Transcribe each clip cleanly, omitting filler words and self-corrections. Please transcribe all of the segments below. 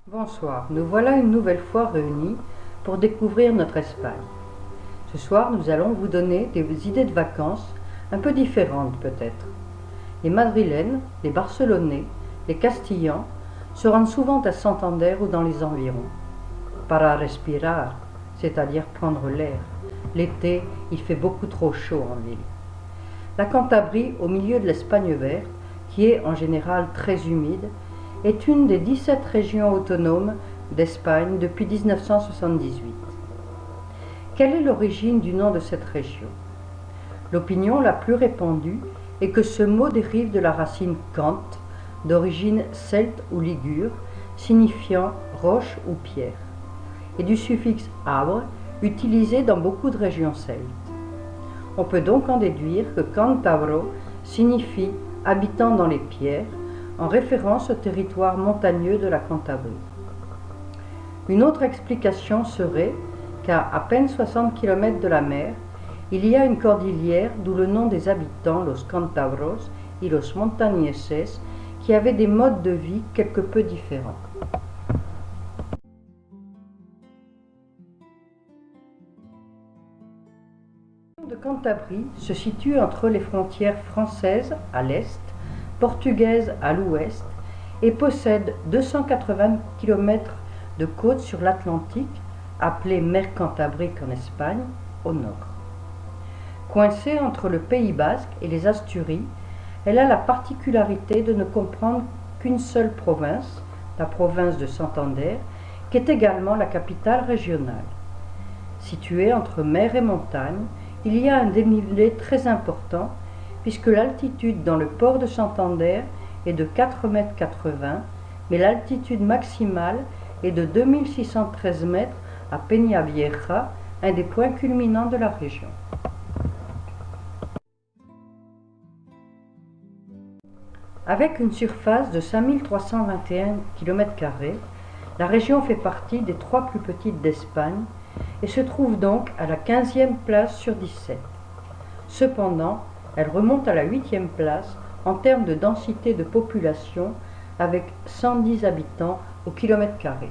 Bonsoir, nous voilà une nouvelle fois réunis pour découvrir notre Espagne. Ce soir, nous allons vous donner des idées de vacances un peu différentes peut-être. Les Madrilènes, les Barcelonais, les Castillans se rendent souvent à Santander ou dans les environs. Para respirar, c'est-à-dire prendre l'air. L'été, il fait beaucoup trop chaud en ville. La Cantabrie, au milieu de l'Espagne verte, qui est en général très humide, est une des 17 régions autonomes d'Espagne depuis 1978. Quelle est l'origine du nom de cette région? L'opinion la plus répandue est que ce mot dérive de la racine cant, d'origine celte ou ligure, signifiant roche ou pierre, et du suffixe abre, utilisé dans beaucoup de régions celtes. On peut donc en déduire que Cantabro signifie habitant dans les pierres, en référence au territoire montagneux de la Cantabrie. Une autre explication serait qu'à peine 60 km de la mer, il y a une cordillère d'où le nom des habitants, los Cantabros et los Montañeses, qui avaient des modes de vie quelque peu différents. La région de Cantabrie se situe entre les frontières françaises à l'est, portugaise à l'ouest et possède 280 km de côte sur l'Atlantique, appelée mer Cantabrique en Espagne, au nord. Coincée entre le Pays basque et les Asturies, elle a la particularité de ne comprendre qu'une seule province, la province de Santander, qui est également la capitale régionale. Située entre mer et montagne, il y a un dénivelé très important puisque l'altitude dans le port de Santander est de 4,80 m, mais l'altitude maximale est de 2613 mètres à Peñavieja, un des points culminants de la région. Avec une surface de 5321 km², la région fait partie des 3 plus petites d'Espagne et se trouve donc à la 15e place sur 17. Cependant, elle remonte à la 8e place en termes de densité de population avec 110 habitants au kilomètre carré.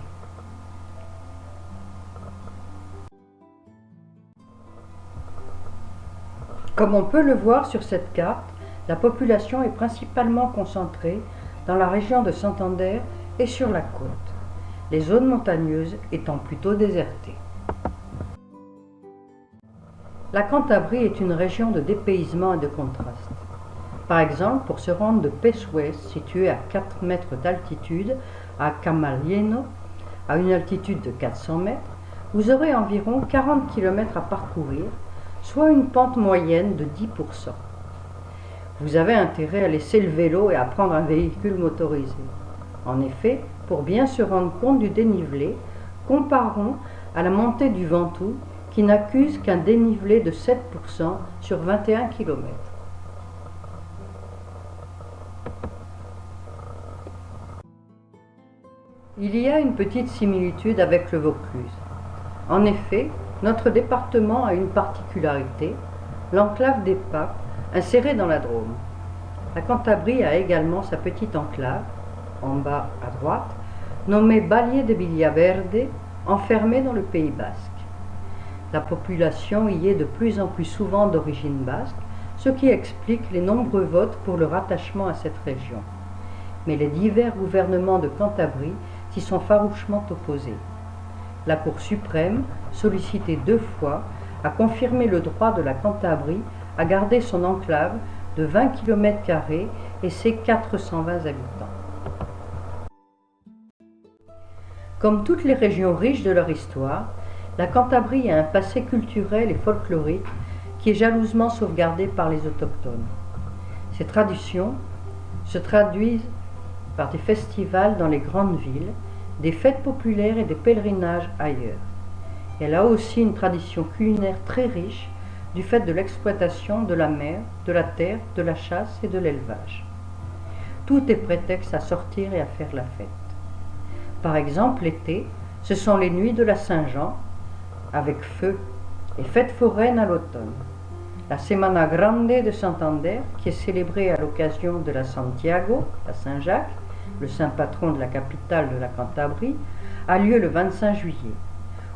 Comme on peut le voir sur cette carte, la population est principalement concentrée dans la région de Santander et sur la côte, les zones montagneuses étant plutôt désertées. La Cantabrie est une région de dépaysement et de contraste. Par exemple, pour se rendre de Pessues, situé à 4 mètres d'altitude, à Camalieno, à une altitude de 400 mètres, vous aurez environ 40 km à parcourir, soit une pente moyenne de 10%. Vous avez intérêt à laisser le vélo et à prendre un véhicule motorisé. En effet, pour bien se rendre compte du dénivelé, comparons à la montée du Ventoux, qui n'accuse qu'un dénivelé de 7% sur 21 km. Il y a une petite similitude avec le Vaucluse. En effet, notre département a une particularité, l'enclave des Papes, insérée dans la Drôme. La Cantabrie a également sa petite enclave, en bas à droite, nommée Balie de Villaverde, enfermée dans le Pays basque. La population y est de plus en plus souvent d'origine basque, ce qui explique les nombreux votes pour le rattachement à cette région. Mais les divers gouvernements de Cantabrie s'y sont farouchement opposés. La Cour suprême, sollicitée 2 fois, a confirmé le droit de la Cantabrie à garder son enclave de 20 km² et ses 420 habitants. Comme toutes les régions riches de leur histoire, la Cantabrie a un passé culturel et folklorique qui est jalousement sauvegardé par les autochtones. Ces traditions se traduisent par des festivals dans les grandes villes, des fêtes populaires et des pèlerinages ailleurs. Elle a aussi une tradition culinaire très riche du fait de l'exploitation de la mer, de la terre, de la chasse et de l'élevage. Tout est prétexte à sortir et à faire la fête. Par exemple, l'été, ce sont les nuits de la Saint-Jean, avec feu, et fêtes foraines à l'automne. La Semana Grande de Santander, qui est célébrée à l'occasion de la Santiago, la Saint-Jacques, le saint patron de la capitale de la Cantabrie, a lieu le 25 juillet,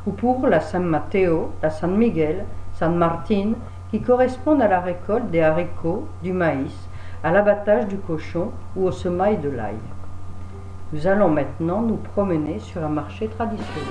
ou pour la San Matteo, la San Miguel, San Martin, qui correspondent à la récolte des haricots, du maïs, à l'abattage du cochon ou au semail de l'ail. Nous allons maintenant nous promener sur un marché traditionnel.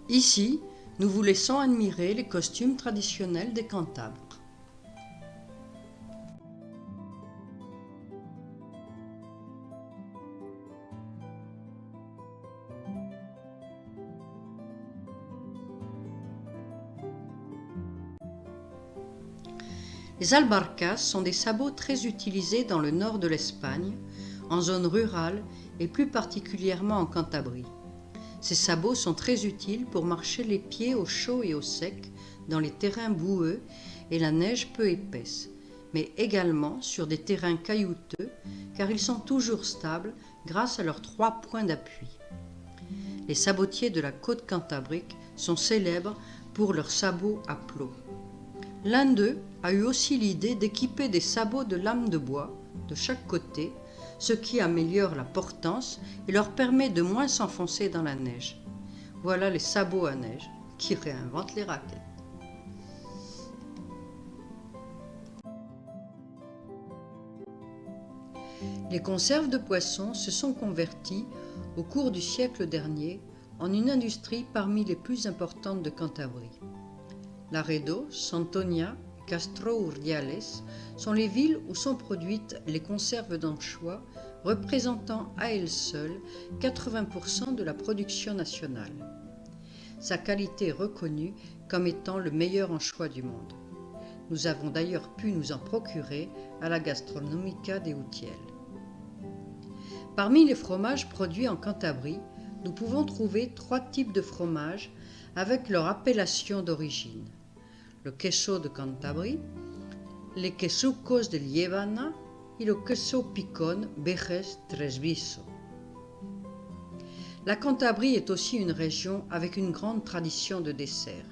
Ici, nous vous laissons admirer les costumes traditionnels des Cantabres. Les albarcas sont des sabots très utilisés dans le nord de l'Espagne, en zone rurale et plus particulièrement en Cantabrie. Ces sabots sont très utiles pour marcher les pieds au chaud et au sec dans les terrains boueux et la neige peu épaisse, mais également sur des terrains caillouteux car ils sont toujours stables grâce à leurs 3 points d'appui. Les sabotiers de la côte cantabrique sont célèbres pour leurs sabots à plots. L'un d'eux a eu aussi l'idée d'équiper des sabots de lames de bois de chaque côté, ce qui améliore la portance et leur permet de moins s'enfoncer dans la neige. Voilà les sabots à neige qui réinventent les raquettes. Les conserves de poissons se sont converties, au cours du siècle dernier, en une industrie parmi les plus importantes de Cantabrie. Laredo, Santoña et Castro Urdiales sont les villes où sont produites les conserves d'anchois, représentant à elles seules 80% de la production nationale. Sa qualité est reconnue comme étant le meilleur anchois du monde. Nous avons d'ailleurs pu nous en procurer à la Gastronomica de Utiel. Parmi les fromages produits en Cantabrie, nous pouvons trouver 3 types de fromages avec leur appellation d'origine. Le queso de Cantabrie, les quesucos de Liébana et le queso picón Béges Tresviso. La Cantabrie est aussi une région avec une grande tradition de desserts.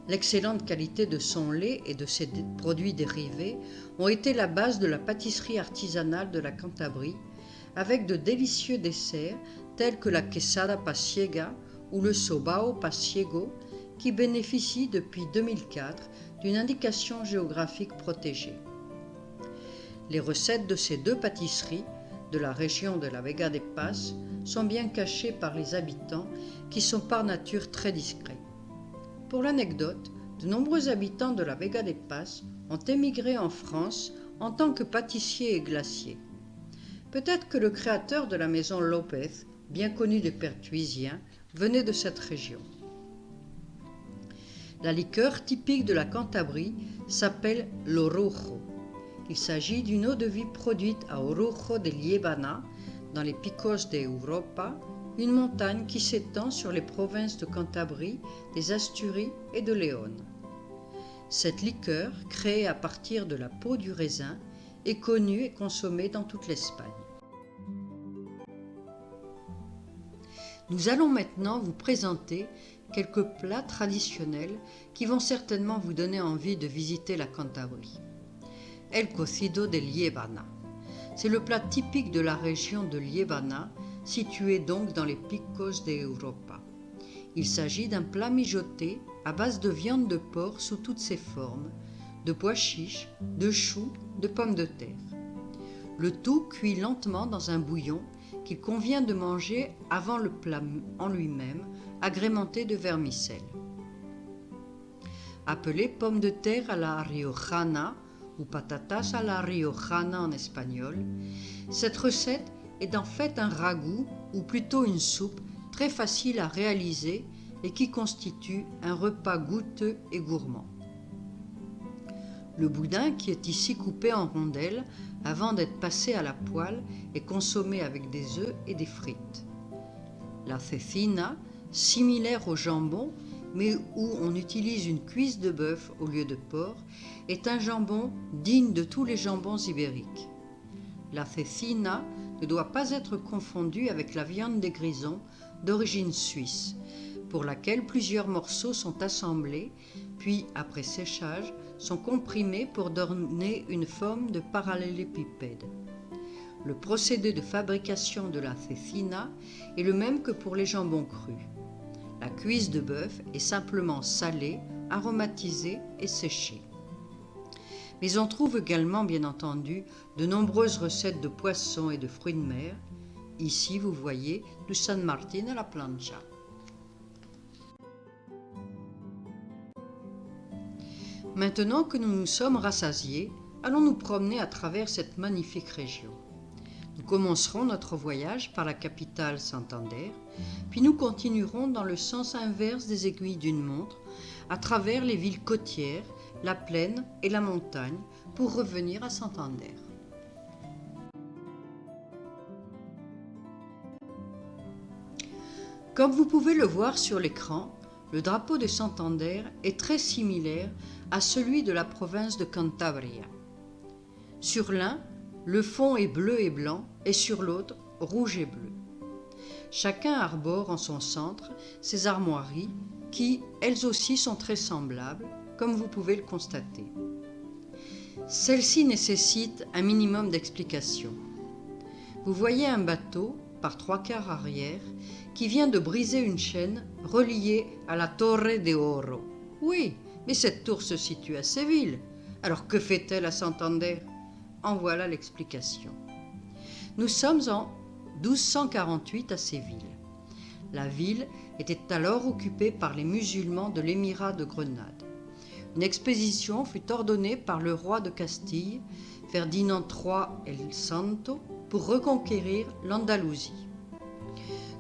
L'excellente qualité de son lait et de ses produits dérivés ont été la base de la pâtisserie artisanale de la Cantabrie, avec de délicieux desserts tels que la quesada pasiega ou le sobao pasiego, qui bénéficient depuis 2004 d'une indication géographique protégée. Les recettes de ces 2 pâtisseries de la région de la Vega de Paz sont bien cachées par les habitants qui sont par nature très discrets. Pour l'anecdote, de nombreux habitants de la Vega de Paz ont émigré en France en tant que pâtissiers et glaciers. Peut-être que le créateur de la maison Lopez, bien connu des Pertuisiens, venait de cette région. La liqueur typique de la Cantabrie s'appelle l'orujo. Il s'agit d'une eau-de-vie produite à Orujo de Liébana, dans les Picos de Europa, une montagne qui s'étend sur les provinces de Cantabrie, des Asturies et de Léon. Cette liqueur, créée à partir de la peau du raisin, est connue et consommée dans toute l'Espagne. Nous allons maintenant vous présenter quelques plats traditionnels qui vont certainement vous donner envie de visiter la Cantabrie. El cocido de Liébana. C'est le plat typique de la région de Liébana, située donc dans les Picos de Europa. Il s'agit d'un plat mijoté à base de viande de porc sous toutes ses formes, de pois chiches, de choux, de pommes de terre. Le tout cuit lentement dans un bouillon qu'il convient de manger avant le plat en lui-même, agrémenté de vermicelle. Appelé pommes de terre à la riojana ou patatas à la riojana en espagnol, cette recette est en fait un ragoût ou plutôt une soupe très facile à réaliser et qui constitue un repas goûteux et gourmand. Le boudin, qui est ici coupé en rondelles avant d'être passé à la poêle, est consommé avec des œufs et des frites. La cecina, similaire au jambon, mais où on utilise une cuisse de bœuf au lieu de porc, est un jambon digne de tous les jambons ibériques. La cecina ne doit pas être confondue avec la viande des grisons d'origine suisse, pour laquelle plusieurs morceaux sont assemblés, puis, après séchage, sont comprimés pour donner une forme de parallélépipède. Le procédé de fabrication de la cecina est le même que pour les jambons crus. La cuisse de bœuf est simplement salée, aromatisée et séchée. Mais on trouve également, bien entendu, de nombreuses recettes de poissons et de fruits de mer. Ici, vous voyez du San Martín à la plancha. Maintenant que nous nous sommes rassasiés, allons nous promener à travers cette magnifique région. Nous commencerons notre voyage par la capitale Santander, puis nous continuerons dans le sens inverse des aiguilles d'une montre, à travers les villes côtières, la plaine et la montagne, pour revenir à Santander. Comme vous pouvez le voir sur l'écran, le drapeau de Santander est très similaire à celui de la province de Cantabria. Sur l'un, le fond est bleu et blanc, et sur l'autre, rouge et bleu. Chacun arbore en son centre ses armoiries qui, elles aussi, sont très semblables, comme vous pouvez le constater. Celle-ci nécessite un minimum d'explication. Vous voyez un bateau, par 3/4 arrière, qui vient de briser une chaîne reliée à la Torre de Oro. Oui, mais cette tour se situe à Séville. Alors que fait-elle à Santander ? En voilà l'explication. Nous sommes en 1248 à Séville. La ville était alors occupée par les musulmans de l'émirat de Grenade. une expédition fut ordonnée par le roi de Castille, Ferdinand III el Santo, pour reconquérir l'Andalousie.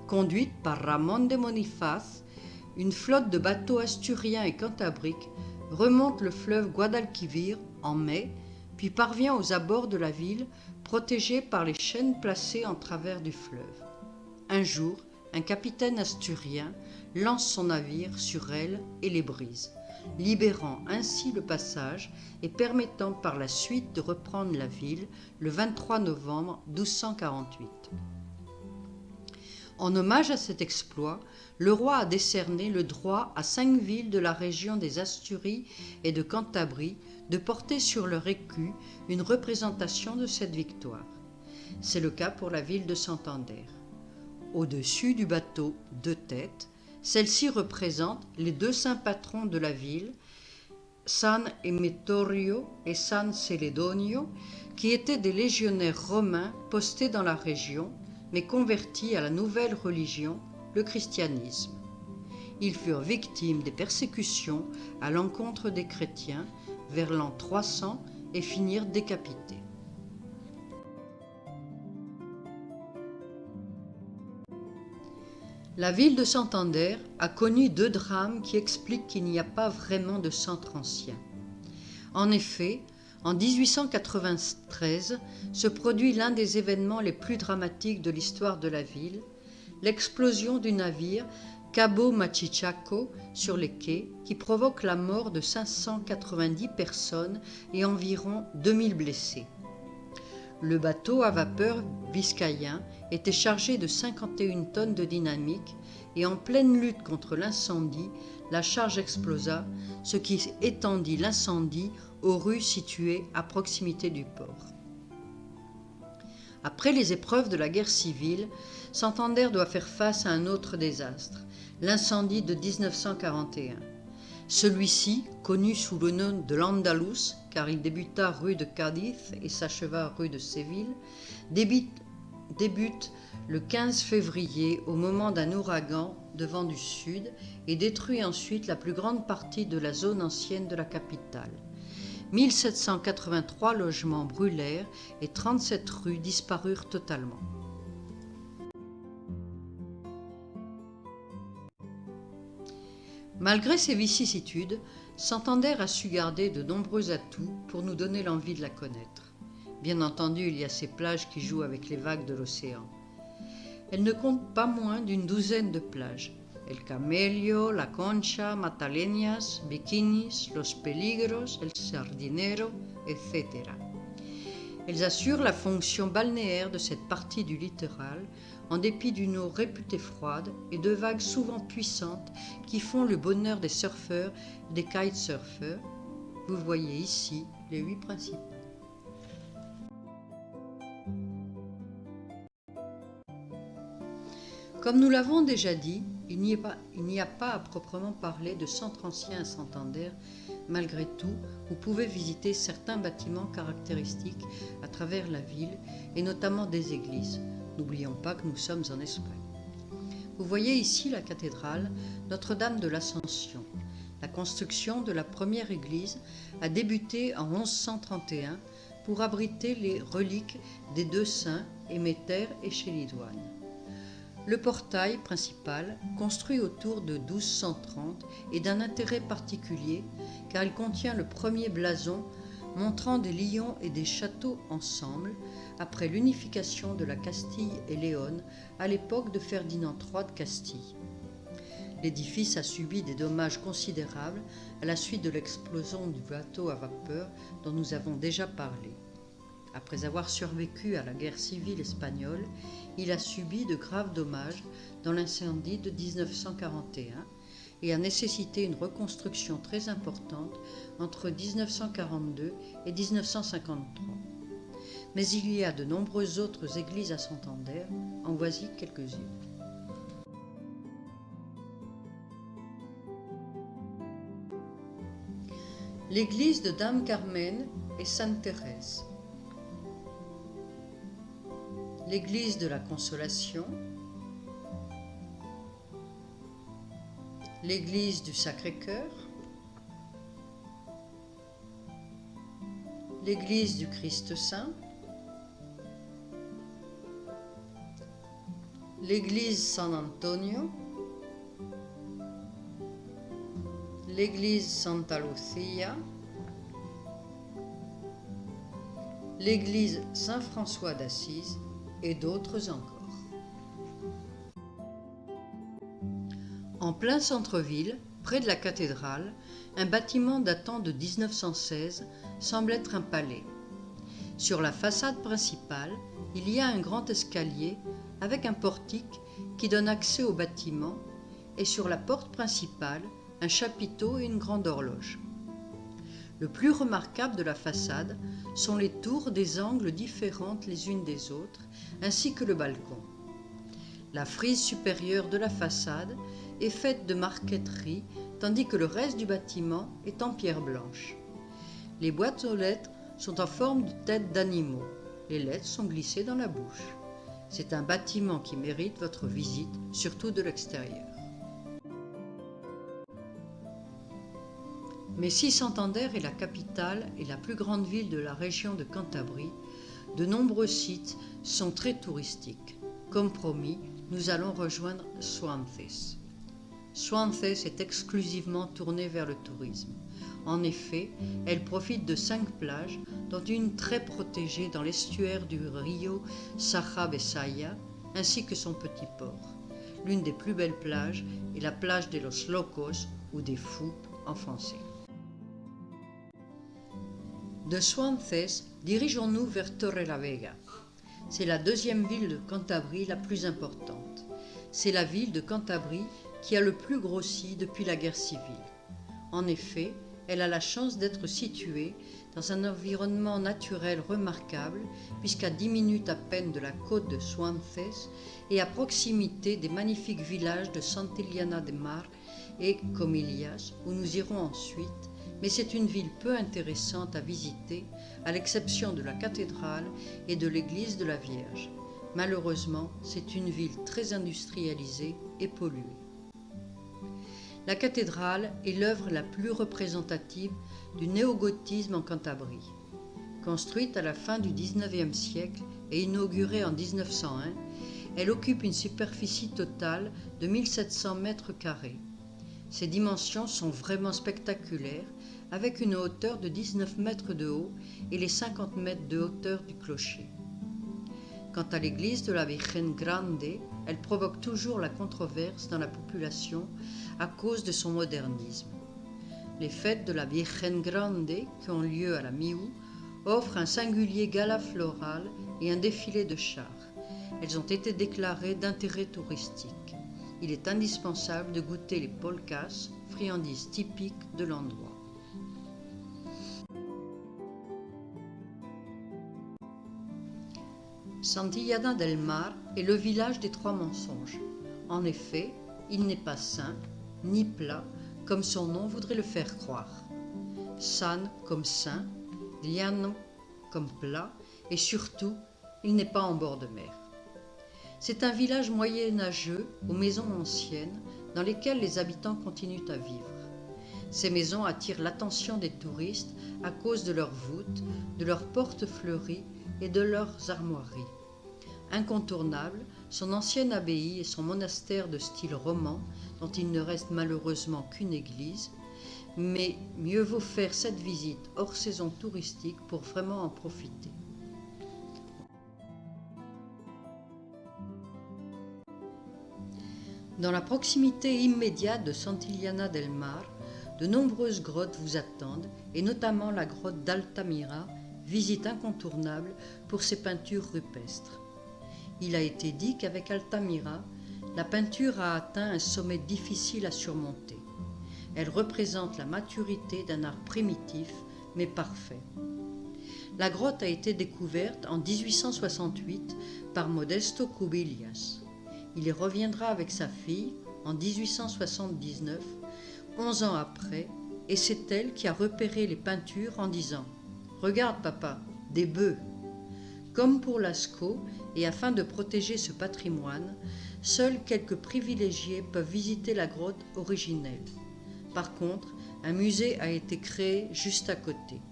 Conduite par Ramón de Bonifaz, une flotte de bateaux asturiens et cantabriques remonte le fleuve Guadalquivir en mai, puis parvient aux abords de la ville, protégée par les chaînes placées en travers du fleuve. Un jour, un capitaine asturien lance son navire sur elle et les brise, libérant ainsi le passage et permettant par la suite de reprendre la ville le 23 novembre 1248. En hommage à cet exploit, le roi a décerné le droit à 5 villes de la région des Asturies et de Cantabrie de porter sur leur écu une représentation de cette victoire. C'est le cas pour la ville de Santander. Au-dessus du bateau 2 têtes, celle-ci représente les 2 saints patrons de la ville, San Emetorio et San Celedonio, qui étaient des légionnaires romains postés dans la région, mais convertis à la nouvelle religion, le christianisme. Ils furent victimes des persécutions à l'encontre des chrétiens vers l'an 300 et finirent décapités. La ville de Santander a connu 2 drames qui expliquent qu'il n'y a pas vraiment de centre ancien. En effet, en 1893 se produit l'un des événements les plus dramatiques de l'histoire de la ville, l'explosion du navire Cabo Machichaco sur les quais qui provoque la mort de 590 personnes et environ 2000 blessés. Le bateau à vapeur Vizcayen était chargé de 51 tonnes de dynamique et en pleine lutte contre l'incendie, la charge explosa, ce qui étendit l'incendie aux rues situées à proximité du port. Après les épreuves de la guerre civile, Santander doit faire face à un autre désastre, l'incendie de 1941. Celui-ci, connu sous le nom de l'Andalus, car il débuta rue de Cadiz et s'acheva rue de Séville, débute le 15 février au moment d'un ouragan de vent du sud et détruit ensuite la plus grande partie de la zone ancienne de la capitale. 1783 logements brûlèrent et 37 rues disparurent totalement. Malgré ces vicissitudes, Santander a su garder de nombreux atouts pour nous donner l'envie de la connaître. Bien entendu, il y a ces plages qui jouent avec les vagues de l'océan. Elle ne compte pas moins d'une 12aine de plages. El Camello, La Concha, Mataleñas, Bikinis, Los Peligros, El Sardinero, etc. Elles assurent la fonction balnéaire de cette partie du littoral, en dépit d'une eau réputée froide et de vagues souvent puissantes qui font le bonheur des surfeurs et des kitesurfers. Vous voyez ici les 8 principaux. Comme nous l'avons déjà dit, il n'y a pas à proprement parler de centre ancien à Santander. Malgré tout, vous pouvez visiter certains bâtiments caractéristiques à travers la ville et notamment des églises. N'oublions pas que nous sommes en Espagne. Vous voyez ici la cathédrale Notre-Dame de l'Ascension. La construction de la première église a débuté en 1131 pour abriter les reliques des 2 saints, Éméter et Chéridoine. Le portail principal, construit autour de 1230, est d'un intérêt particulier car il contient le premier blason montrant des lions et des châteaux ensemble après l'unification de la Castille et Léon à l'époque de Ferdinand III de Castille. L'édifice a subi des dommages considérables à la suite de l'explosion du bateau à vapeur dont nous avons déjà parlé. Après avoir survécu à la guerre civile espagnole, il a subi de graves dommages dans l'incendie de 1941 et a nécessité une reconstruction très importante entre 1942 et 1953. Mais il y a de nombreuses autres églises à Santander, en voici quelques-unes. L'église de Dame Carmen et Sainte Thérèse. L'église de la Consolation, l'église du Sacré-Cœur, l'église du Christ Saint, l'église San Antonio, l'église Santa Lucia, l'église Saint-François d'Assise et d'autres encore. En plein centre-ville, près de la cathédrale, un bâtiment datant de 1916 semble être un palais. Sur la façade principale, il y a un grand escalier avec un portique qui donne accès au bâtiment et sur la porte principale, un chapiteau et une grande horloge. Le plus remarquable de la façade sont les tours des angles différentes les unes des autres, ainsi que le balcon. La frise supérieure de la façade est faite de marqueterie, tandis que le reste du bâtiment est en pierre blanche. Les boîtes aux lettres sont en forme de têtes d'animaux. Les lettres sont glissées dans la bouche. C'est un bâtiment qui mérite votre visite, surtout de l'extérieur. Mais si Santander est la capitale et la plus grande ville de la région de Cantabrie, de nombreux sites sont très touristiques. Comme promis, nous allons rejoindre Suances. Suances est exclusivement tournée vers le tourisme. En effet, elle profite de 5 plages, dont une très protégée dans l'estuaire du Rio Saja-Besaya, ainsi que son petit port. L'une des plus belles plages est la plage de Los Locos, ou des Fous en français. De Suances, dirigeons-nous vers Torrelavega. C'est la deuxième ville de Cantabrie la plus importante. C'est la ville de Cantabrie qui a le plus grossi depuis la guerre civile. En effet, elle a la chance d'être située dans un environnement naturel remarquable, puisqu'à 10 minutes à peine de la côte de Suances et à proximité des magnifiques villages de Santillana de Mar et Comillas, où nous irons ensuite, mais c'est une ville peu intéressante à visiter, à l'exception de la cathédrale et de l'église de la Vierge. Malheureusement, c'est une ville très industrialisée et polluée. La cathédrale est l'œuvre la plus représentative du néogothisme en Cantabrie. Construite à la fin du XIXe siècle et inaugurée en 1901, elle occupe une superficie totale de 1700 mètres carrés. Ses dimensions sont vraiment spectaculaires, avec une hauteur de 19 mètres de haut et les 50 mètres de hauteur du clocher. Quant à l'église de la Virgen Grande, elle provoque toujours la controverse dans la population à cause de son modernisme. Les fêtes de la Virgen Grande, qui ont lieu à la mi-août, offrent un singulier gala floral et un défilé de chars. Elles ont été déclarées d'intérêt touristique. Il est indispensable de goûter les polkas, friandises typiques de l'endroit. Santillana del Mar est le village des 3 mensonges. En effet, il n'est pas simple, ni plat, comme son nom voudrait le faire croire. San comme saint, llano comme plat, et surtout, il n'est pas en bord de mer. C'est un village moyenâgeux aux maisons anciennes dans lesquelles les habitants continuent à vivre. Ces maisons attirent l'attention des touristes à cause de leurs voûtes, de leurs portes fleuries et de leurs armoiries. Incontournables, son ancienne abbaye et son monastère de style roman, dont il ne reste malheureusement qu'une église, mais mieux vaut faire cette visite hors saison touristique pour vraiment en profiter. Dans la proximité immédiate de Santillana del Mar, de nombreuses grottes vous attendent, et notamment la grotte d'Altamira, visite incontournable pour ses peintures rupestres. Il a été dit qu'avec Altamira, la peinture a atteint un sommet difficile à surmonter. Elle représente la maturité d'un art primitif, mais parfait. La grotte a été découverte en 1868 par Modesto Cubillas. Il y reviendra avec sa fille en 1879, 11 ans après, et c'est elle qui a repéré les peintures en disant « Regarde papa, des bœufs !» Comme pour Lascaux, et afin de protéger ce patrimoine, seuls quelques privilégiés peuvent visiter la grotte originelle. Par contre, un musée a été créé juste à côté.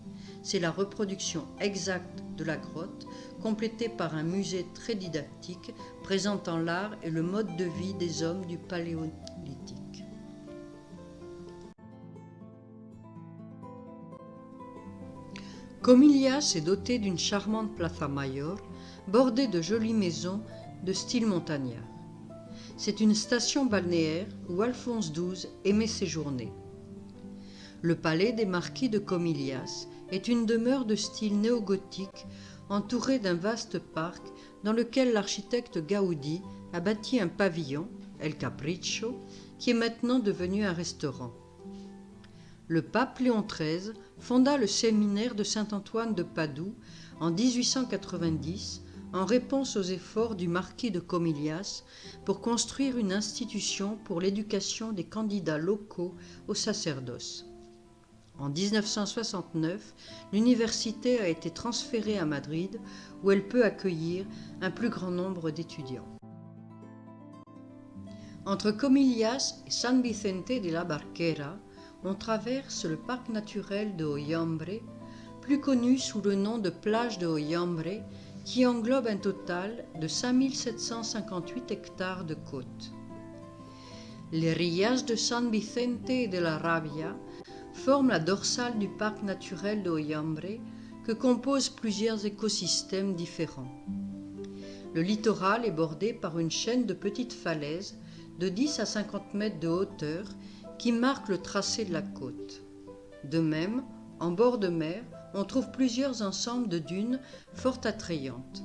c'est la reproduction exacte de la grotte, complétée par un musée très didactique présentant l'art et le mode de vie des hommes du Paléolithique. Comillas est doté d'une charmante Plaza Mayor, bordée de jolies maisons de style montagnard. C'est une station balnéaire où Alphonse XII aimait séjourner. Le palais des marquis de Comillas est une demeure de style néogothique entourée d'un vaste parc dans lequel l'architecte Gaudi a bâti un pavillon, El Capriccio, qui est maintenant devenu un restaurant. Le pape Léon XIII fonda le séminaire de Saint-Antoine de Padoue en 1890 en réponse aux efforts du marquis de Comillas pour construire une institution pour l'éducation des candidats locaux au sacerdoce. En 1969, l'université a été transférée à Madrid où elle peut accueillir un plus grand nombre d'étudiants. Entre Comillas et San Vicente de la Barquera, on traverse le parc naturel de Hoyambre, plus connu sous le nom de plage de Hoyambre, qui englobe un total de 5758 hectares de côtes. Les Rías de San Vicente et de la Rabia forment la dorsale du parc naturel de Hoyambre, que composent plusieurs écosystèmes différents. Le littoral est bordé par une chaîne de petites falaises de 10 à 50 mètres de hauteur qui marquent le tracé de la côte. De même, en bord de mer, on trouve plusieurs ensembles de dunes fort attrayantes.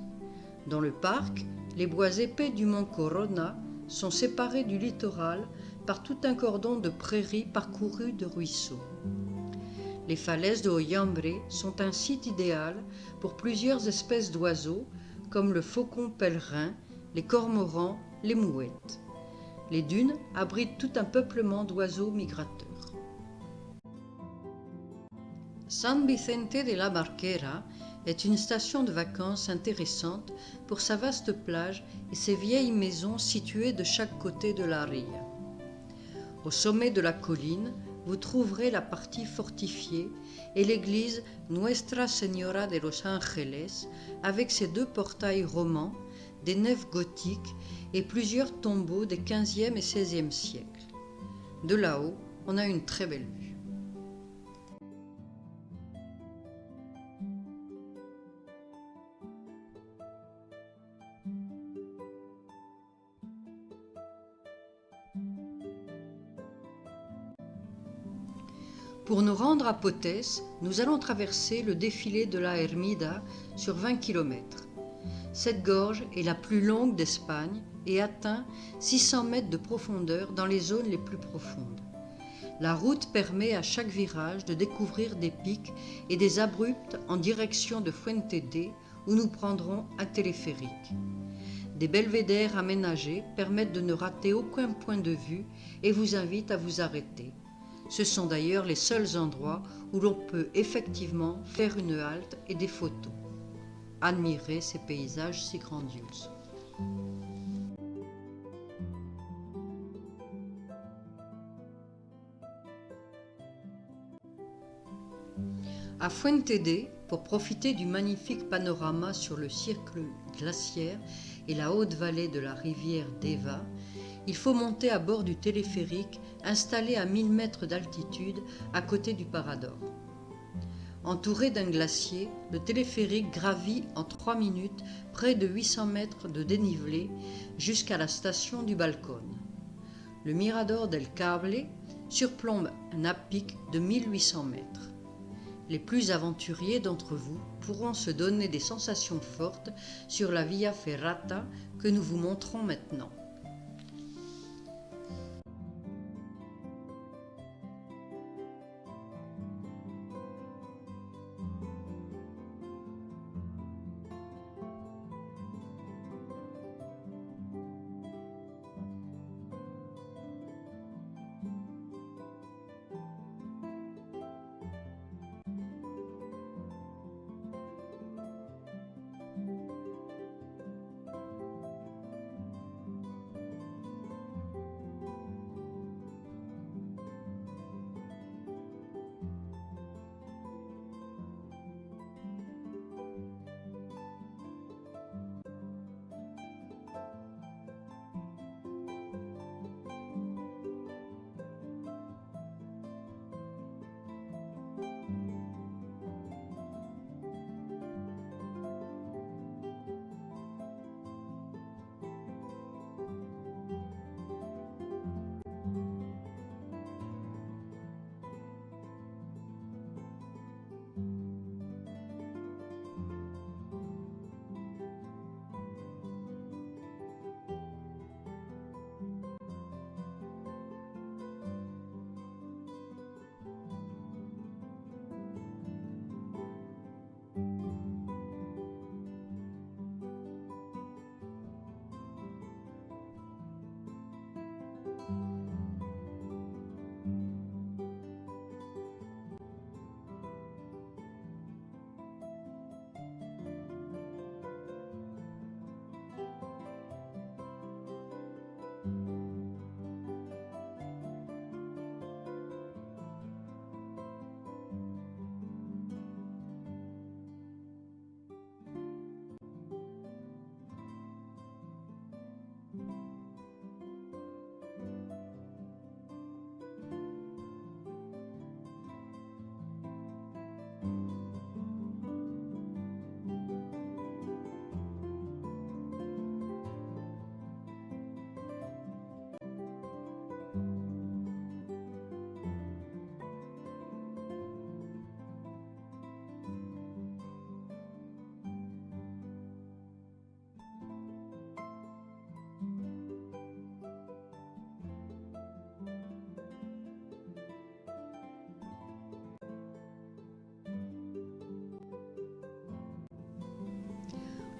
Dans le parc, les bois épais du mont Corona sont séparés du littoral par tout un cordon de prairies parcourues de ruisseaux. Les falaises de Hoyambre sont un site idéal pour plusieurs espèces d'oiseaux comme le faucon pèlerin, les cormorans, les mouettes. Les dunes abritent tout un peuplement d'oiseaux migrateurs. San Vicente de la Barquera est une station de vacances intéressante pour sa vaste plage et ses vieilles maisons situées de chaque côté de la ria. Au sommet de la colline, vous trouverez la partie fortifiée et l'église Nuestra Señora de los Ángeles avec ses 2 portails romans, des nefs gothiques et plusieurs tombeaux des XVe et XVIe siècles. De là-haut, on a une très belle vue. Pour nous rendre à Potés, nous allons traverser le défilé de la Ermida sur 20 km. Cette gorge est la plus longue d'Espagne et atteint 600 mètres de profondeur dans les zones les plus profondes. La route permet à chaque virage de découvrir des pics et des abrupts en direction de Fuentedé où nous prendrons un téléphérique. Des belvédères aménagés permettent de ne rater aucun point de vue et vous invitent à vous arrêter. Ce sont d'ailleurs les seuls endroits où l'on peut effectivement faire une halte et des photos. Admirer ces paysages si grandioses. À Fuentedé, pour profiter du magnifique panorama sur le cirque glaciaire et la haute vallée de la rivière Deva, il faut monter à bord du téléphérique installé à 1000 mètres d'altitude à côté du Parador. Entouré d'un glacier, le téléphérique gravit en 3 minutes près de 800 mètres de dénivelé jusqu'à la station du Balcón. Le Mirador del Cable surplombe un à-pic de 1800 mètres. Les plus aventuriers d'entre vous pourront se donner des sensations fortes sur la Via Ferrata que nous vous montrons maintenant.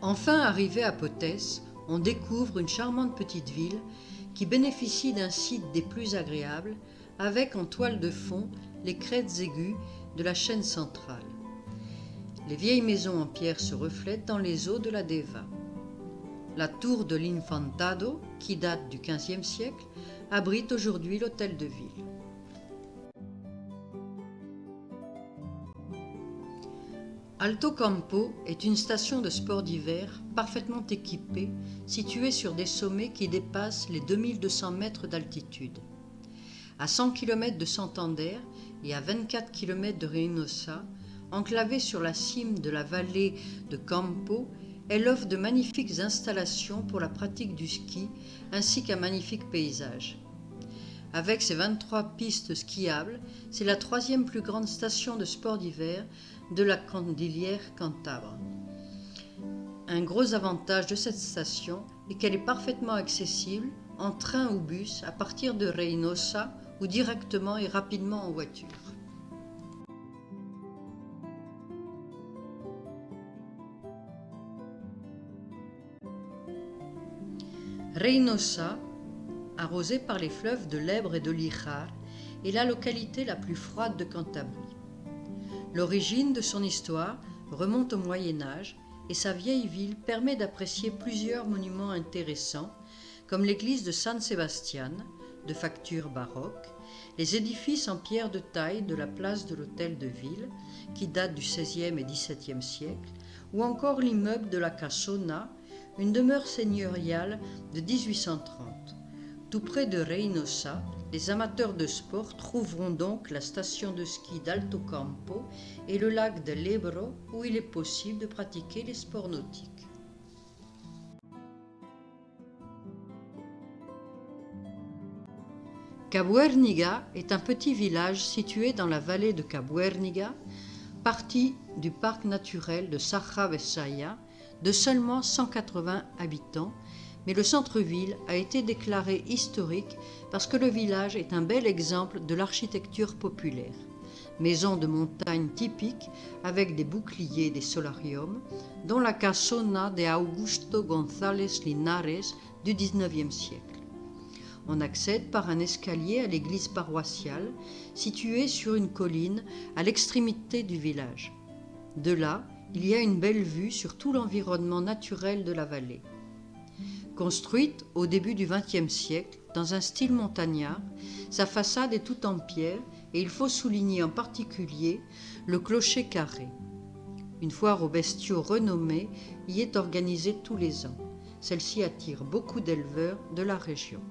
Enfin arrivé à Potés, on découvre une charmante petite ville qui bénéficie d'un site des plus agréables, avec en toile de fond les crêtes aiguës de la chaîne centrale. Les vieilles maisons en pierre se reflètent dans les eaux de la Deva. La tour de l'Infantado, qui date du XVe siècle, abrite aujourd'hui l'hôtel de ville. Alto Campo est une station de sport d'hiver parfaitement équipée, située sur des sommets qui dépassent les 2200 mètres d'altitude. À 100 km de Santander et à 24 km de Reynosa, enclavée sur la cime de la vallée de Campo, elle offre de magnifiques installations pour la pratique du ski ainsi qu'un magnifique paysage. Avec ses 23 pistes skiables, c'est la troisième plus grande station de sport d'hiver de la Cordillère Cantabre. Un gros avantage de cette station est qu'elle est parfaitement accessible en train ou bus à partir de Reynosa ou directement et rapidement en voiture. Reynosa, arrosée par les fleuves de l'Èbre et de l'Ijar, est la localité la plus froide de Cantabrie. L'origine de son histoire remonte au Moyen Âge et sa vieille ville permet d'apprécier plusieurs monuments intéressants comme l'église de San Sebastián, de facture baroque, les édifices en pierre de taille de la place de l'hôtel de ville, qui date du XVIe et XVIIe siècle, ou encore l'immeuble de la Casona, une demeure seigneuriale de 1830. Tout près de Reynosa, les amateurs de sport trouveront donc la station de ski d'Alto Campo et le lac de l'Ebro où il est possible de pratiquer les sports nautiques. Cabuerniga est un petit village situé dans la vallée de Cabuerniga, partie du parc naturel de Saja Besaya, de seulement 180 habitants, mais le centre-ville a été déclaré historique parce que le village est un bel exemple de l'architecture populaire. Maison de montagne typique avec des boucliers et des solariums, dont la Casona de Augusto González Linares du XIXe siècle. On accède par un escalier à l'église paroissiale, située sur une colline à l'extrémité du village. De là, il y a une belle vue sur tout l'environnement naturel de la vallée. Construite au début du XXe siècle, dans un style montagnard, sa façade est toute en pierre et il faut souligner en particulier le clocher carré. Une foire aux bestiaux renommée y est organisée tous les ans. Celle-ci attire beaucoup d'éleveurs de la région.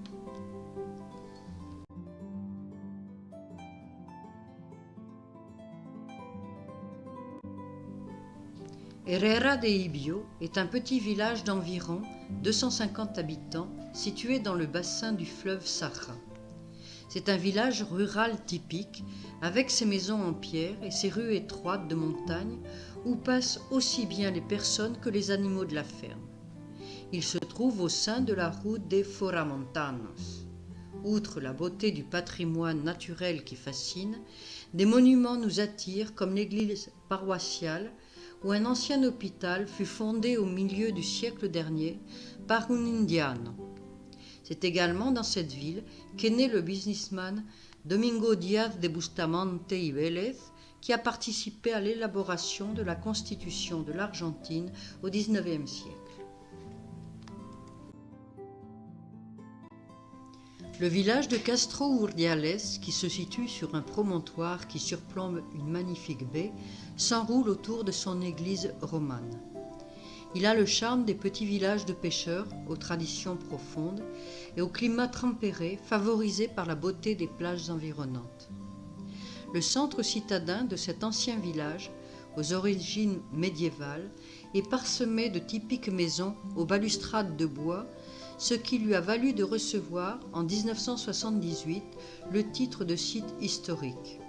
Herrera de Ibio est un petit village d'environ 250 habitants situé dans le bassin du fleuve Saja. C'est un village rural typique avec ses maisons en pierre et ses rues étroites de montagne où passent aussi bien les personnes que les animaux de la ferme. Il se trouve au sein de la route des Foramontanos. Outre la beauté du patrimoine naturel qui fascine, des monuments nous attirent comme l'église paroissiale où un ancien hôpital fut fondé au milieu du siècle dernier par un indiano. C'est également dans cette ville qu'est né le businessman Domingo Díaz de Bustamante y Vélez, qui a participé à l'élaboration de la Constitution de l'Argentine au XIXe siècle. Le village de Castro Urdiales, qui se situe sur un promontoire qui surplombe une magnifique baie, s'enroule autour de son église romane. Il a le charme des petits villages de pêcheurs aux traditions profondes et au climat tempéré favorisé par la beauté des plages environnantes. Le centre citadin de cet ancien village, aux origines médiévales, est parsemé de typiques maisons aux balustrades de bois, ce qui lui a valu de recevoir en 1978 le titre de site historique.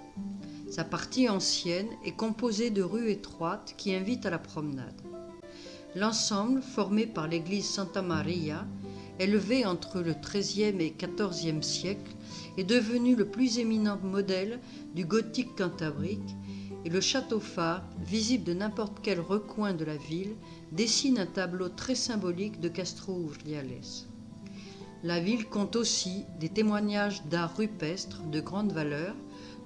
Sa partie ancienne est composée de rues étroites qui invitent à la promenade. L'ensemble, formé par l'église Santa Maria, élevée entre le XIIIe et XIVe siècle, est devenu le plus éminent modèle du gothique cantabrique et le château phare, visible de n'importe quel recoin de la ville, dessine un tableau très symbolique de Castro Urdiales. La ville compte aussi des témoignages d'art rupestre de grande valeur,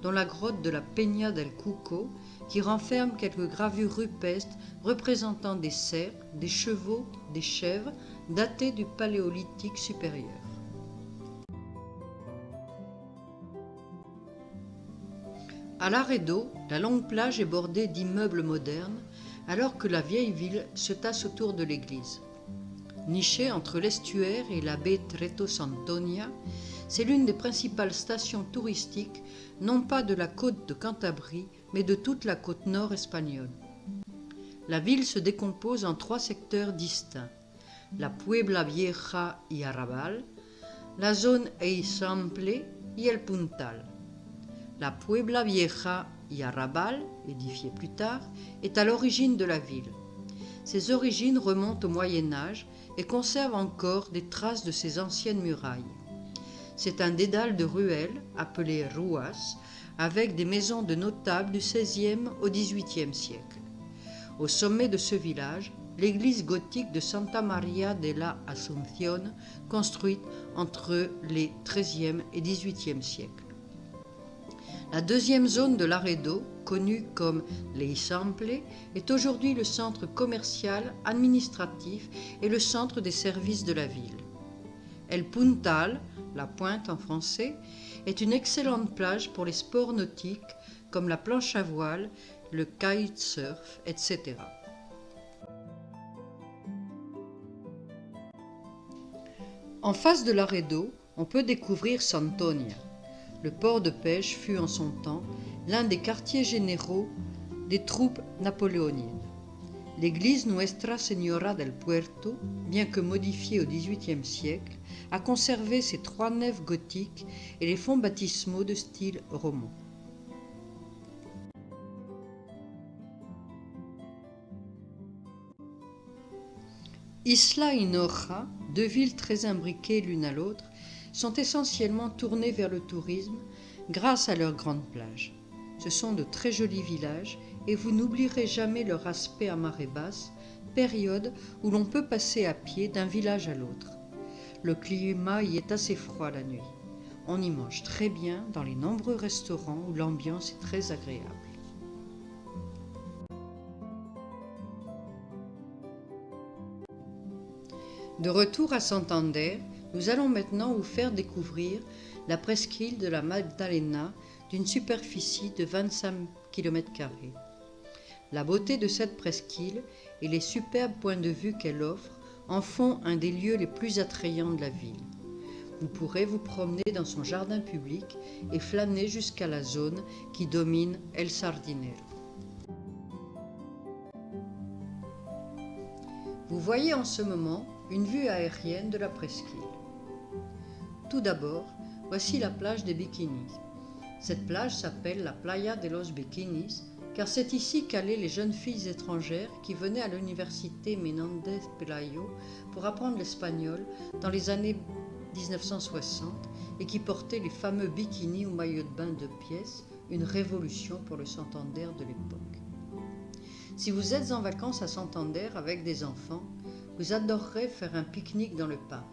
dont la grotte de la Peña del Cuco, qui renferme quelques gravures rupestres représentant des cerfs, des chevaux, des chèvres, datées du Paléolithique supérieur. À Laredo, la longue plage est bordée d'immeubles modernes, alors que la vieille ville se tasse autour de l'église. Nichée entre l'estuaire et la baie Treto Santonia, c'est l'une des principales stations touristiques, non pas de la côte de Cantabrie, mais de toute la côte nord espagnole. La ville se décompose en 3 secteurs distincts: la Puebla Vieja y Arrabal, la zone Eixample y El Puntal. La Puebla Vieja y Arrabal, édifiée plus tard, est à l'origine de la ville. Ses origines remontent au Moyen Âge et conservent encore des traces de ses anciennes murailles. C'est un dédale de ruelles, appelé ruas, avec des maisons de notables du XVIe au XVIIIe siècle. Au sommet de ce village, l'église gothique de Santa María de la Asunción, construite entre les XIIIe et XVIIIe siècles. La deuxième zone de Laredo, connue comme l'Eixample, est aujourd'hui le centre commercial, administratif et le centre des services de la ville. El Puntal, la pointe en français, est une excellente plage pour les sports nautiques comme la planche à voile, le kitesurf, etc. En face de Laredo, on peut découvrir Santonia. Le port de pêche fut en son temps l'un des quartiers généraux des troupes napoléoniennes. L'église Nuestra Señora del Puerto, bien que modifiée au XVIIIe siècle, a conservé ses 3 nefs gothiques et les fonds baptismaux de style roman. Isla y Noja, 2 villes très imbriquées l'une à l'autre, sont essentiellement tournées vers le tourisme grâce à leurs grandes plages. Ce sont de très jolis villages et vous n'oublierez jamais leur aspect à marée basse, période où l'on peut passer à pied d'un village à l'autre. Le climat y est assez froid la nuit. On y mange très bien dans les nombreux restaurants où l'ambiance est très agréable. De retour à Santander, nous allons maintenant vous faire découvrir la presqu'île de la Magdalena d'une superficie de 25 km². La beauté de cette presqu'île et les superbes points de vue qu'elle offre en font un des lieux les plus attrayants de la ville. Vous pourrez vous promener dans son jardin public et flâner jusqu'à la zone qui domine El Sardinero. Vous voyez en ce moment une vue aérienne de la presqu'île. Tout d'abord, voici la plage des Bikinis. Cette plage s'appelle la Playa de los Bikinis car c'est ici qu'allaient les jeunes filles étrangères qui venaient à l'université Menéndez Pelayo pour apprendre l'espagnol dans les années 1960 et qui portaient les fameux bikinis ou maillots de bain de pièces, une révolution pour le Santander de l'époque. Si vous êtes en vacances à Santander avec des enfants, vous adorerez faire un pique-nique dans le parc.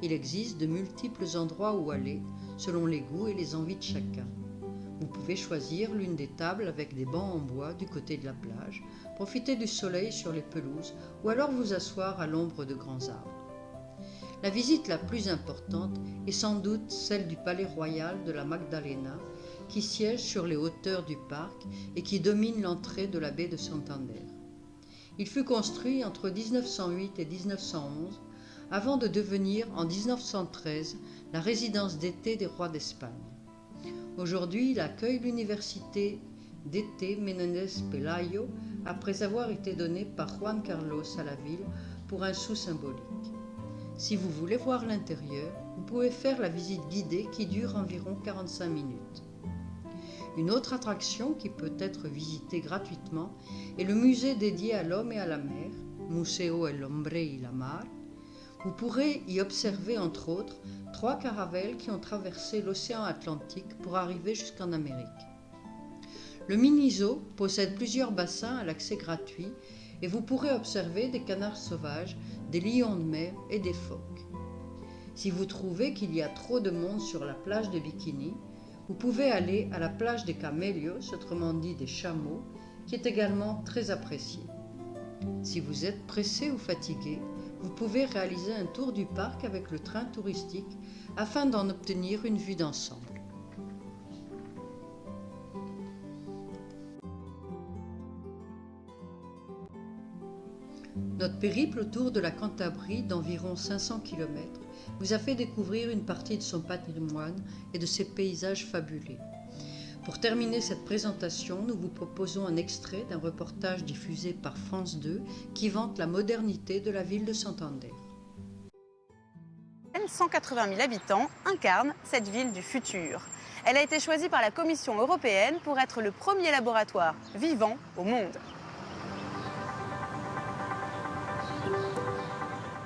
Il existe de multiples endroits où aller, selon les goûts et les envies de chacun. Vous pouvez choisir l'une des tables avec des bancs en bois du côté de la plage, profiter du soleil sur les pelouses ou alors vous asseoir à l'ombre de grands arbres. La visite la plus importante est sans doute celle du palais royal de la Magdalena, qui siège sur les hauteurs du parc et qui domine l'entrée de la baie de Santander. Il fut construit entre 1908 et 1911, avant de devenir en 1913 la résidence d'été des rois d'Espagne. Aujourd'hui, il accueille l'université d'été Menéndez Pelayo après avoir été donné par Juan Carlos à la ville pour un sou symbolique. Si vous voulez voir l'intérieur, vous pouvez faire la visite guidée qui dure environ 45 minutes. Une autre attraction qui peut être visitée gratuitement est le musée dédié à l'homme et à la mer, Museo El Hombre y la Mar. Vous pourrez y observer entre autres 3 caravelles qui ont traversé l'océan Atlantique pour arriver jusqu'en Amérique. Le mini-zoo possède plusieurs bassins à l'accès gratuit et vous pourrez observer des canards sauvages, des lions de mer et des phoques. Si vous trouvez qu'il y a trop de monde sur la plage des Bikinis, vous pouvez aller à la plage des Camélios, autrement dit des chameaux, qui est également très appréciée. Si vous êtes pressé ou fatigué, vous pouvez réaliser un tour du parc avec le train touristique afin d'en obtenir une vue d'ensemble. Notre périple autour de la Cantabrie d'environ 500 km vous a fait découvrir une partie de son patrimoine et de ses paysages fabuleux. Pour terminer cette présentation, nous vous proposons un extrait d'un reportage diffusé par France 2 qui vante la modernité de la ville de Santander. 180 000 habitants incarnent cette ville du futur. Elle a été choisie par la Commission européenne pour être le premier laboratoire vivant au monde.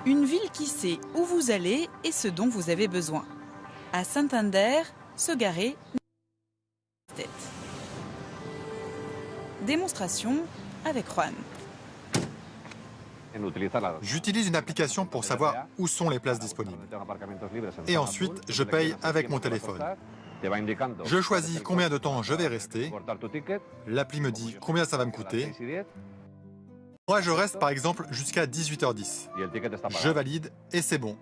Une ville qui sait où vous allez et ce dont vous avez besoin. À Santander, se garer tête. Démonstration avec Juan. J'utilise une application pour savoir où sont les places disponibles. Et ensuite, je paye avec mon téléphone. Je choisis combien de temps je vais rester. L'appli me dit combien ça va me coûter. Moi, je reste par exemple jusqu'à 18h10. Je valide et c'est bon.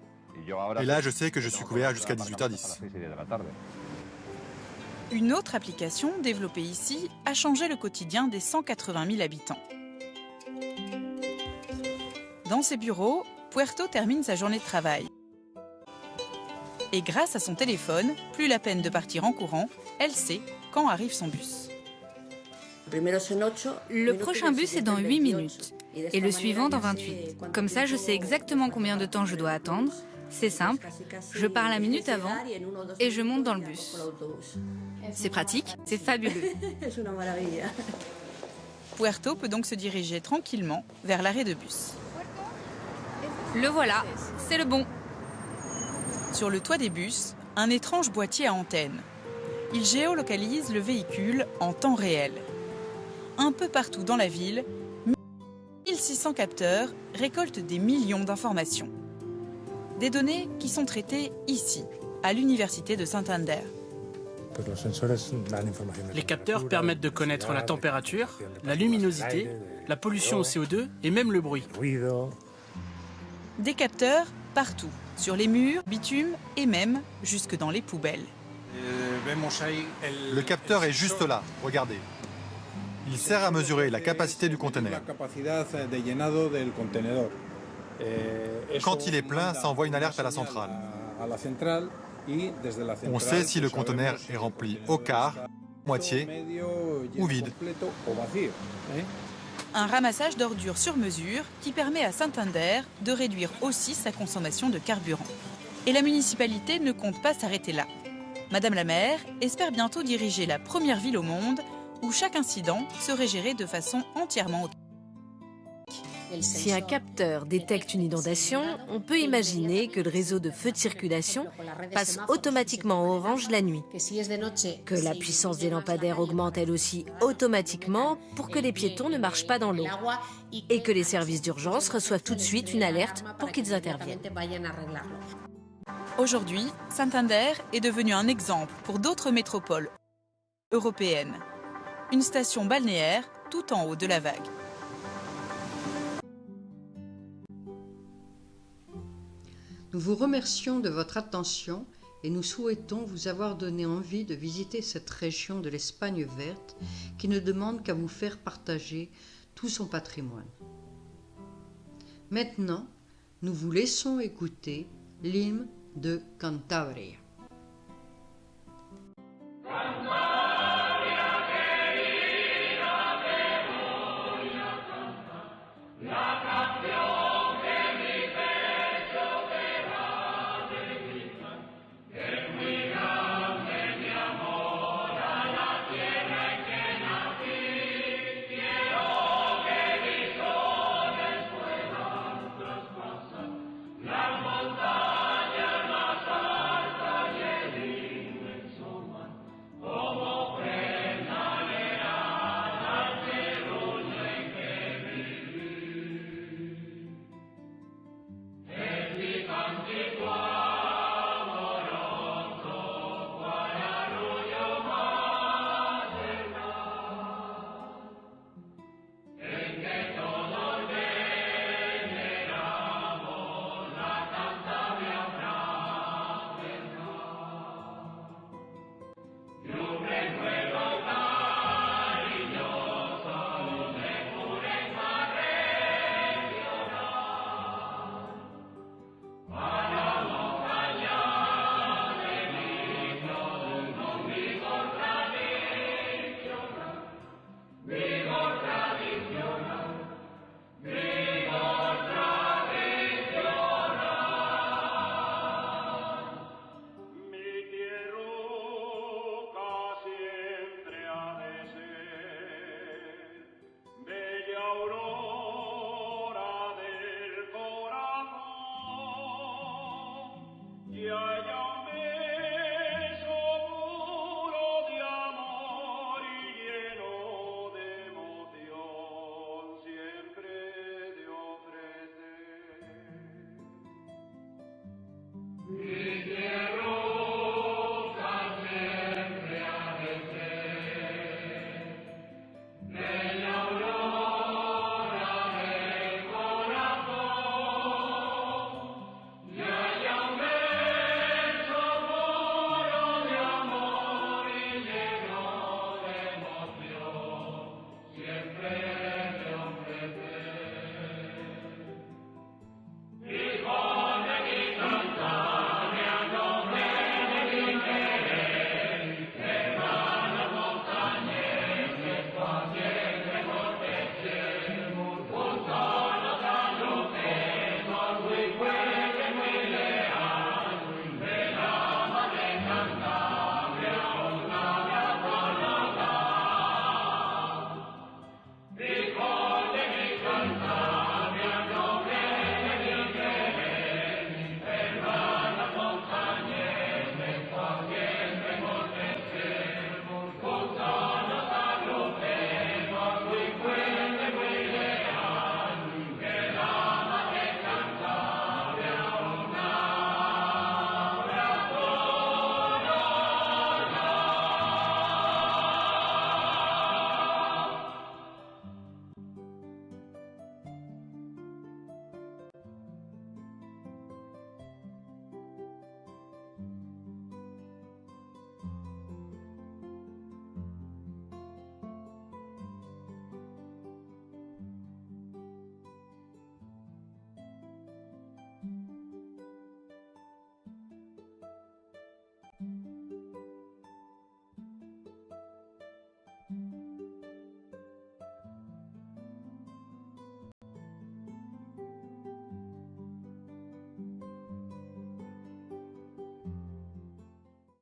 Et là, je sais que je suis couvert jusqu'à 18h10. Une autre application développée ici a changé le quotidien des 180 000 habitants. Dans ses bureaux, Puerto termine sa journée de travail. Et grâce à son téléphone, plus la peine de partir en courant, elle sait quand arrive son bus. Le prochain bus est dans 8 minutes et le suivant dans 28. Comme ça, je sais exactement combien de temps je dois attendre. C'est simple, je pars la minute avant et je monte dans le bus. C'est pratique, c'est fabuleux. Puerto peut donc se diriger tranquillement vers l'arrêt de bus. Le voilà, c'est le bon. Sur le toit des bus, un étrange boîtier à antenne. Il géolocalise le véhicule en temps réel. Un peu partout dans la ville, 1600 capteurs récoltent des millions d'informations. Des données qui sont traitées ici, à l'université de Santander. Les capteurs permettent de connaître la température, la luminosité, la pollution au CO2 et même le bruit. Des capteurs partout, sur les murs, bitume et même jusque dans les poubelles. Le capteur est juste là, regardez. Il sert à mesurer la capacité du conteneur. Quand il est plein, ça envoie une alerte à la centrale. On sait si le conteneur est rempli au quart, moitié ou vide. Un ramassage d'ordures sur mesure qui permet à Santander de réduire aussi sa consommation de carburant. Et la municipalité ne compte pas s'arrêter là. Madame la maire espère bientôt diriger la première ville au monde où chaque incident serait géré de façon entièrement automatique. Si un capteur détecte une inondation, on peut imaginer que le réseau de feux de circulation passe automatiquement au orange la nuit, que la puissance des lampadaires augmente elle aussi automatiquement pour que les piétons ne marchent pas dans l'eau, et que les services d'urgence reçoivent tout de suite une alerte pour qu'ils interviennent. Aujourd'hui, Santander est devenu un exemple pour d'autres métropoles européennes. Une station balnéaire tout en haut de la vague. Nous vous remercions de votre attention et nous souhaitons vous avoir donné envie de visiter cette région de l'Espagne verte qui ne demande qu'à vous faire partager tout son patrimoine. Maintenant, nous vous laissons écouter l'hymne de Cantabria.